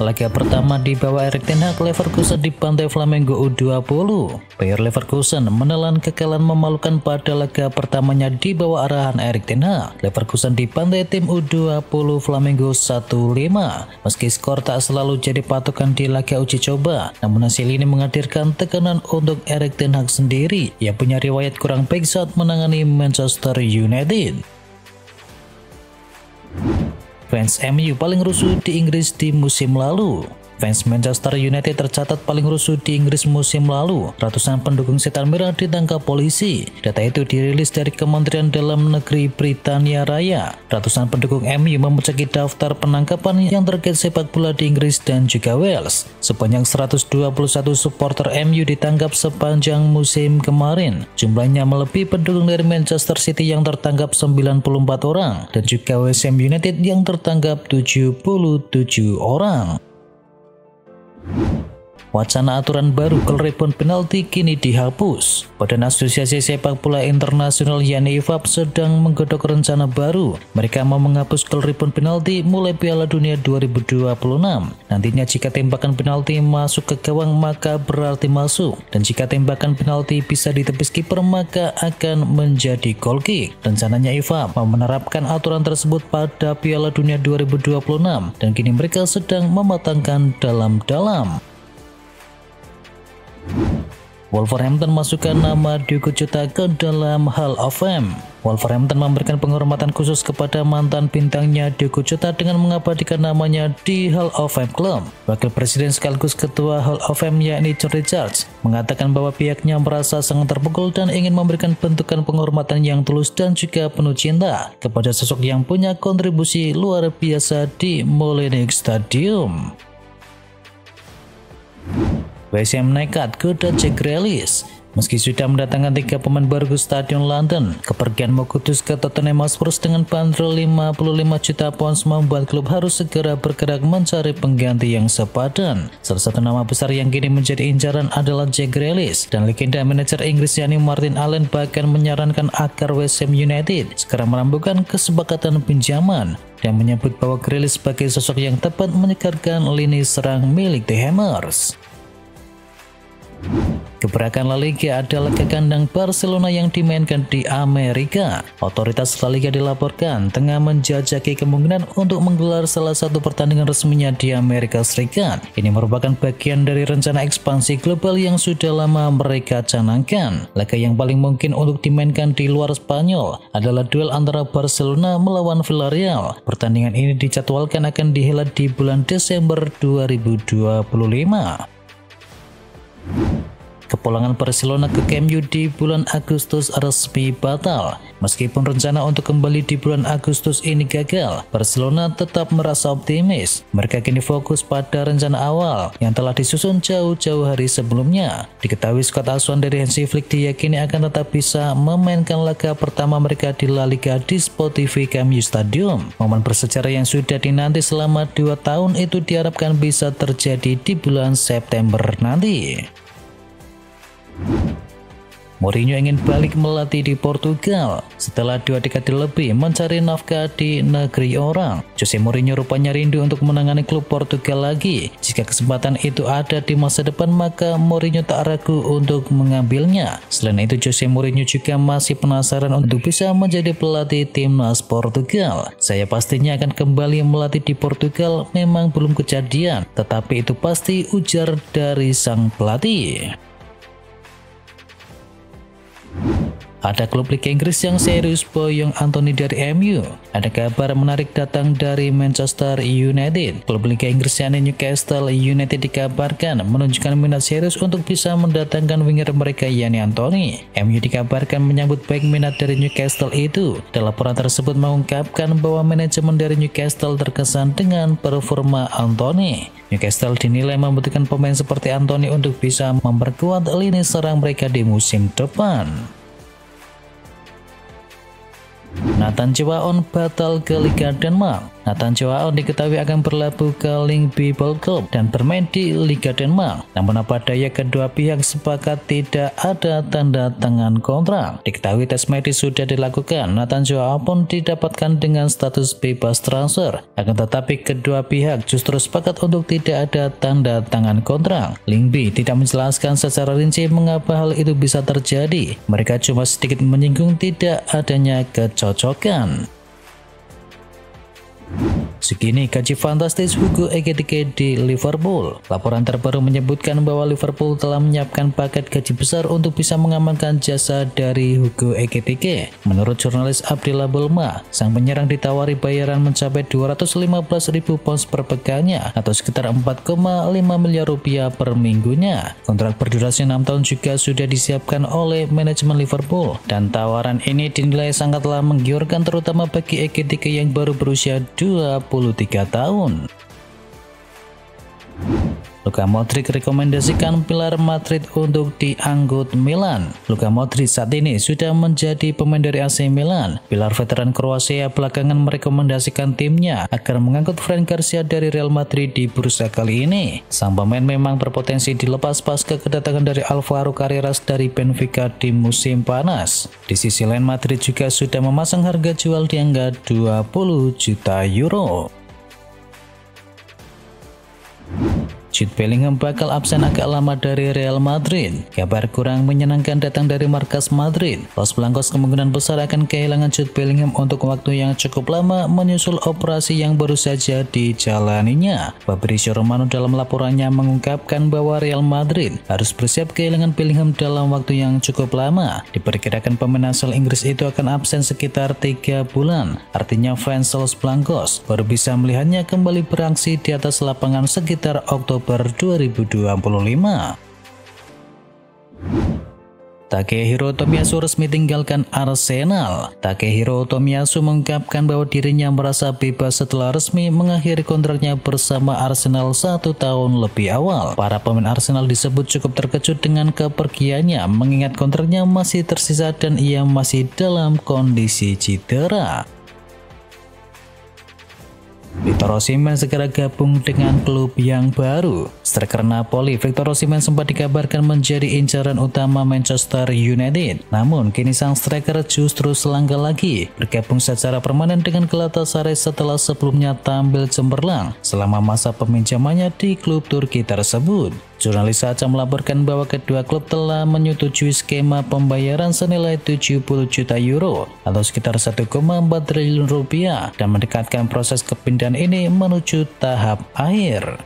Laga pertama di bawah Erik ten Hag, Leverkusen dibantai Flamengo U20. Bayer Leverkusen menelan kekalahan memalukan pada laga pertamanya di bawah arahan Erik ten Hag. Leverkusen dibantai tim U20 Flamengo 1-5. Meski skor tak selalu jadi patokan di laga uji coba, namun hasil ini menghadirkan tekanan untuk Erik ten Hag sendiri yang punya riwayat kurang baik saat menangani Manchester United. Fans MU paling rusuh di Inggris di musim lalu. Fans Manchester United tercatat paling rusuh di Inggris musim lalu. Ratusan pendukung Setan Merah ditangkap polisi. Data itu dirilis dari Kementerian Dalam Negeri Britania Raya. Ratusan pendukung MU memuncaki daftar penangkapan yang terkait sepak bola di Inggris dan juga Wales. Sebanyak 121 supporter MU ditangkap sepanjang musim kemarin. Jumlahnya melebihi pendukung dari Manchester City yang tertangkap 94 orang dan juga West Ham United yang tertangkap 77 orang. Wacana aturan baru goal rebound penalti kini dihapus. Badan Asosiasi Sepak Bola Internasional yakni IFAB sedang menggodok rencana baru. Mereka mau menghapus goal rebound penalti mulai Piala Dunia 2026. Nantinya jika tembakan penalti masuk ke gawang maka berarti masuk, dan jika tembakan penalti bisa ditepis kiper maka akan menjadi goal kick. Rencananya IFAB mau menerapkan aturan tersebut pada Piala Dunia 2026 dan kini mereka sedang mematangkan dalam-dalam. Wolverhampton masukkan nama Diogo Jota ke dalam Hall of Fame. Wolverhampton memberikan penghormatan khusus kepada mantan bintangnya Diogo Jota dengan mengabadikan namanya di Hall of Fame Club. Wakil Presiden sekaligus Ketua Hall of Fame yakni John Richards mengatakan bahwa pihaknya merasa sangat terpukul dan ingin memberikan bentukan penghormatan yang tulus dan juga penuh cinta kepada sosok yang punya kontribusi luar biasa di Molineux Stadium. West Ham nekat goda Jack Grealish. Meski sudah mendatangkan 3 pemain baru ke Stadion London, kepergian Mo Kudus ke Tottenham Hotspur dengan bandrol 55 juta pounds membuat klub harus segera bergerak mencari pengganti yang sepadan. Salah satu nama besar yang kini menjadi incaran adalah Jack Grealish, dan legenda manajer Inggris yakni Martin Allen bahkan menyarankan agar West Ham United segera merampukan kesepakatan pinjaman dan menyebut bahwa Grealish sebagai sosok yang tepat menyegarkan lini serang milik The Hammers. Gebrakan La Liga adalah laga kandang Barcelona yang dimainkan di Amerika. Otoritas La Liga dilaporkan tengah menjajaki kemungkinan untuk menggelar salah satu pertandingan resminya di Amerika Serikat. Ini merupakan bagian dari rencana ekspansi global yang sudah lama mereka canangkan. Laga yang paling mungkin untuk dimainkan di luar Spanyol adalah duel antara Barcelona melawan Villarreal. Pertandingan ini dijadwalkan akan dihelat di bulan Desember 2025. Kepulangan Barcelona ke Camp Nou di bulan Agustus resmi batal. Meskipun rencana untuk kembali di bulan Agustus ini gagal, Barcelona tetap merasa optimis. Mereka kini fokus pada rencana awal yang telah disusun jauh-jauh hari sebelumnya. Diketahui skuad asuhan dari Hansi Flick diyakini akan tetap bisa memainkan laga pertama mereka di La Liga di Spotify Camp Nou Stadium. Momen bersejarah yang sudah dinanti selama 2 tahun itu diharapkan bisa terjadi di bulan September nanti. Mourinho ingin balik melatih di Portugal setelah 2 dekade lebih mencari nafkah di negeri orang. Jose Mourinho rupanya rindu untuk menangani klub Portugal lagi. Jika kesempatan itu ada di masa depan maka Mourinho tak ragu untuk mengambilnya. Selain itu Jose Mourinho juga masih penasaran untuk bisa menjadi pelatih timnas Portugal. Saya pastinya akan kembali melatih di Portugal, memang belum kejadian, tetapi itu pasti, ujar dari sang pelatih. Ada klub Liga Inggris yang serius boyong Anthony dari MU. Ada kabar menarik datang dari Manchester United. Klub Liga Inggris yakni Newcastle United dikabarkan menunjukkan minat serius untuk bisa mendatangkan winger mereka yakni Anthony. MU dikabarkan menyambut baik minat dari Newcastle itu. Laporan tersebut mengungkapkan bahwa manajemen dari Newcastle terkesan dengan performa Anthony. Newcastle dinilai membutuhkan pemain seperti Anthony untuk bisa memperkuat lini serang mereka di musim depan. Nathan Cewaon batal ke Liga Denmark. Nathan Joao diketahui akan berlabuh ke Lyngby Boldklub dan bermain di Liga Denmark. Namun apa daya kedua pihak sepakat tidak ada tanda tangan kontrak. Diketahui tes medis sudah dilakukan. Nathan Joao pun didapatkan dengan status bebas transfer. Akan tetapi kedua pihak justru sepakat untuk tidak ada tanda tangan kontrak. Lyngby tidak menjelaskan secara rinci mengapa hal itu bisa terjadi. Mereka cuma sedikit menyinggung tidak adanya kecocokan. Segini gaji fantastis Hugo Ekitike di Liverpool. Laporan terbaru menyebutkan bahwa Liverpool telah menyiapkan paket gaji besar untuk bisa mengamankan jasa dari Hugo Ekitike. Menurut jurnalis Abdillah Bulma, sang penyerang ditawari bayaran mencapai 215.000 pounds per pekangnya atau sekitar 4,5 miliar rupiah per minggunya. Kontrak berdurasi 6 tahun juga sudah disiapkan oleh manajemen Liverpool dan tawaran ini dinilai sangatlah menggiurkan terutama bagi Ekitike yang baru berusia 23 tahun. Luka Modric rekomendasikan pilar Madrid untuk diangkut Milan. Luka Modric saat ini sudah menjadi pemain dari AC Milan. Pilar veteran Kroasia belakangan merekomendasikan timnya agar mengangkut Fran Garcia dari Real Madrid di bursa kali ini. Sang pemain memang berpotensi dilepas pasca kedatangan dari Alvaro Carreras dari Benfica di musim panas. Di sisi lain, Madrid juga sudah memasang harga jual di angka 20 juta euro. Jude Bellingham bakal absen agak lama dari Real Madrid. Kabar kurang menyenangkan datang dari markas Madrid. Los Blancos kemungkinan besar akan kehilangan Jude Bellingham untuk waktu yang cukup lama menyusul operasi yang baru saja dijalaninya. Fabrizio Romano dalam laporannya mengungkapkan bahwa Real Madrid harus bersiap kehilangan Bellingham dalam waktu yang cukup lama. Diperkirakan pemain asal Inggris itu akan absen sekitar 3 bulan. Artinya fans Los Blancos baru bisa melihatnya kembali beraksi di atas lapangan sekitar Oktober 2025. Takehiro Tomiyasu resmi tinggalkan Arsenal. Takehiro Tomiyasu mengungkapkan bahwa dirinya merasa bebas setelah resmi mengakhiri kontraknya bersama Arsenal 1 tahun lebih awal. Para pemain Arsenal disebut cukup terkejut dengan kepergiannya mengingat kontraknya masih tersisa dan ia masih dalam kondisi cedera. Victor Osimhen segera gabung dengan klub yang baru. Striker Napoli Victor Osimhen sempat dikabarkan menjadi incaran utama Manchester United. Namun kini sang striker justru selangkah lagi bergabung secara permanen dengan Galatasaray setelah sebelumnya tampil cemerlang selama masa peminjamannya di klub Turki tersebut. Jurnalis Saja melaporkan bahwa kedua klub telah menyetujui skema pembayaran senilai 70 juta euro atau sekitar 1,4 triliun rupiah dan mendekatkan proses kepindahan ini menuju tahap akhir.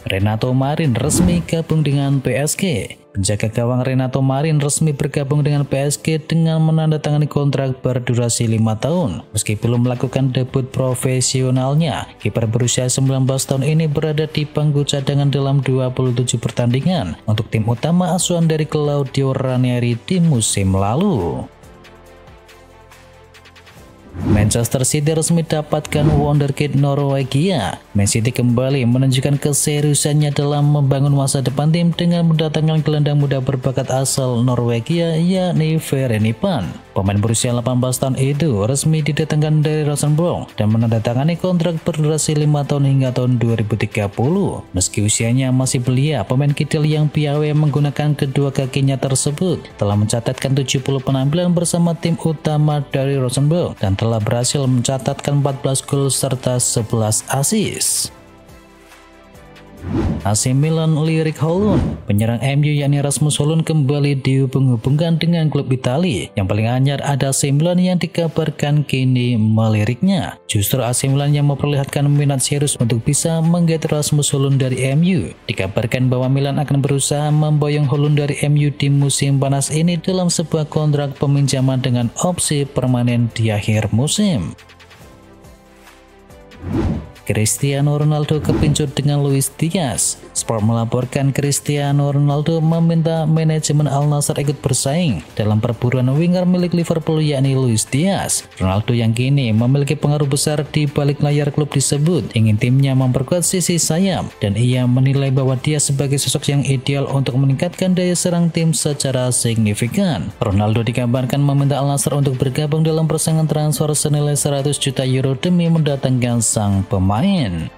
Renato Marin resmi gabung dengan PSG. Penjaga gawang Renato Marin resmi bergabung dengan PSG dengan menandatangani kontrak berdurasi 5 tahun. Meski belum melakukan debut profesionalnya, kiper berusia 19 tahun ini berada di bangku cadangan dalam 27 pertandingan untuk tim utama asuhan dari Claudio Ranieri di musim lalu. Manchester City resmi dapatkan wonderkid Norwegia. Man City kembali menunjukkan keseriusannya dalam membangun masa depan tim dengan mendatangkan gelandang muda berbakat asal Norwegia yakni Vereni Pan. Pemain berusia 18 tahun itu resmi didatangkan dari Rosenborg dan menandatangani kontrak berdurasi 5 tahun hingga tahun 2030. Meski usianya masih belia, pemain kidal yang piawai menggunakan kedua kakinya tersebut telah mencatatkan 70 penampilan bersama tim utama dari Rosenborg dan telah berhasil mencatatkan 14 gol serta 11 assist. AC Milan lirik Højlund. Penyerang MU yakni Rasmus Højlund kembali dihubung-hubungkan dengan klub Italia. Yang paling anyar ada AC Milan yang dikabarkan kini meliriknya. Justru AC Milan yang memperlihatkan minat serius untuk bisa menggait Rasmus Højlund dari MU. Dikabarkan bahwa Milan akan berusaha memboyong Højlund dari MU di musim panas ini dalam sebuah kontrak peminjaman dengan opsi permanen di akhir musim. Cristiano Ronaldo kepincut dengan Luis Diaz. Sport melaporkan Cristiano Ronaldo meminta manajemen Al Nassr ikut bersaing dalam perburuan winger milik Liverpool yakni Luis Diaz. Ronaldo yang kini memiliki pengaruh besar di balik layar klub tersebut ingin timnya memperkuat sisi sayap, dan ia menilai bahwa dia sebagai sosok yang ideal untuk meningkatkan daya serang tim secara signifikan. Ronaldo dikabarkan meminta Al Nassr untuk bergabung dalam persaingan transfer senilai 100 juta euro demi mendatangkan sang pemain.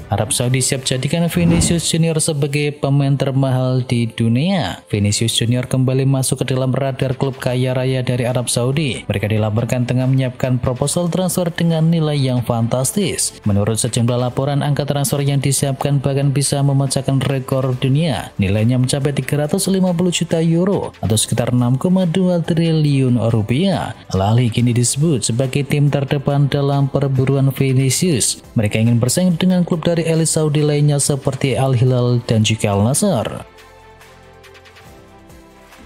Arab Saudi siap jadikan Vinicius Junior sebagai pemain termahal di dunia. Vinicius Junior kembali masuk ke dalam radar klub kaya raya dari Arab Saudi. Mereka dilaporkan tengah menyiapkan proposal transfer dengan nilai yang fantastis. Menurut sejumlah laporan, angka transfer yang disiapkan bahkan bisa memecahkan rekor dunia. Nilainya mencapai 350 juta euro atau sekitar 6,2 triliun rupiah. Al-Ahli kini disebut sebagai tim terdepan dalam perburuan Vinicius. Mereka ingin bersaing dengan klub dari elit Saudi lainnya seperti Al Hilal dan juga Al Nassr.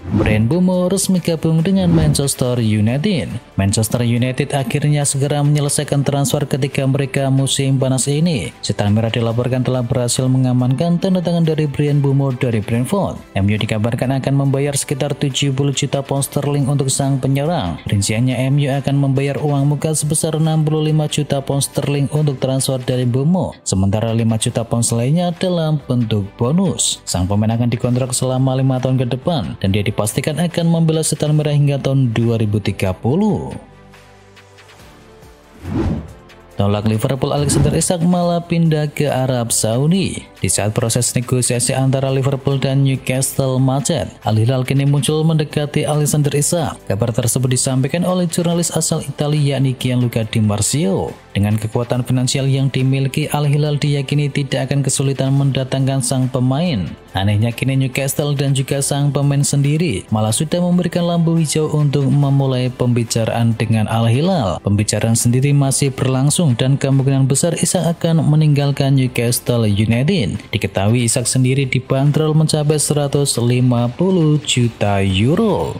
Bryan Mbeumo resmi gabung dengan Manchester United. Manchester United akhirnya segera menyelesaikan transfer ketika mereka musim panas ini. Setan Merah dilaporkan telah berhasil mengamankan tanda tangan dari Bryan Mbeumo dari Brentford. MU dikabarkan akan membayar sekitar 70 juta pound sterling untuk sang penyerang. Rinciannya, MU akan membayar uang muka sebesar 65 juta pound sterling untuk transfer dari Mbeumo, sementara 5 juta pound lainnya dalam bentuk bonus. Sang pemain akan dikontrak selama 5 tahun ke depan dan dia dipastikan akan membela Setan Merah hingga tahun 2030. Tolak Liverpool, Alexander Isak malah pindah ke Arab Saudi. Di saat proses negosiasi antara Liverpool dan Newcastle macet, Al Hilal kini muncul mendekati Alexander Isak. Kabar tersebut disampaikan oleh jurnalis asal Italia yakni Gianluca Di Marzio. Dengan kekuatan finansial yang dimiliki, Al Hilal diyakini tidak akan kesulitan mendatangkan sang pemain. Anehnya kini Newcastle dan juga sang pemain sendiri malah sudah memberikan lampu hijau untuk memulai pembicaraan dengan Al Hilal. Pembicaraan sendiri masih berlangsung dan kemungkinan besar Isak akan meninggalkan Newcastle United. Diketahui Isak sendiri dibanderol mencapai 150 juta euro.